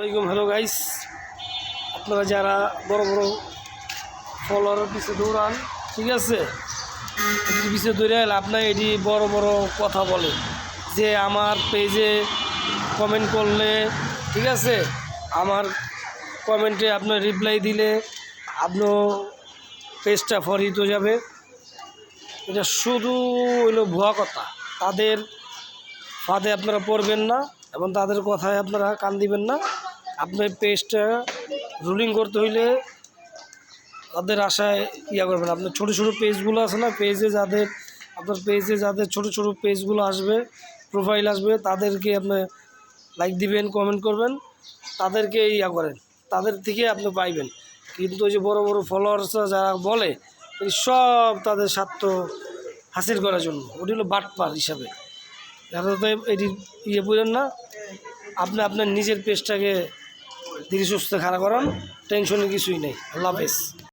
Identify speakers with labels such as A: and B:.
A: আসসালামাইকুম। Hello guys, আপনারা যারা বড় বড় ফলোয়ারের পিছিয়ে দৌড়ান, ঠিক আছে, এটির পিছিয়ে দৌড়ে আপনার এটি বড় বড় কথা বলে যে আমার পেজে কমেন্ট করলে, ঠিক আছে, আমার কমেন্টে আপনার রিপ্লাই দিলে আপনার পেজটা ফরিত হয়ে যাবে। এটা শুধু হইল ভুয়া কথা। তাদের ফাঁদে আপনারা পড়বেন না এবং তাদের কথায় আপনারা কান দিবেন না। আপনার পেজটা রুলিং করতে হইলে তাদের আশায় করবেন। আপনার ছোটো ছোটো পেজগুলো আছে না, আপনার পেজে যাদের ছোটো ছোটো পেজগুলো আসবে, প্রোফাইল আসবে, তাদেরকে আপনি লাইক দিবেন, কমেন্ট করবেন, তাদেরকে করেন, তাদের থেকে আপনি পাইবেন। কিন্তু ওই যে বড় বড় ফলোয়ার্সরা যারা বলে, এই সব তাদের স্বার্থ হাসিল করার জন্য, ওটি হলো বাটপার হিসাবে। এটি বুঝেন না। আপনি আপনার নিজের পেজটাকে ধীরে সুস্থে খাড়া করান, টেনশনের কিছুই নেই। আল্লাহ হাফেজ।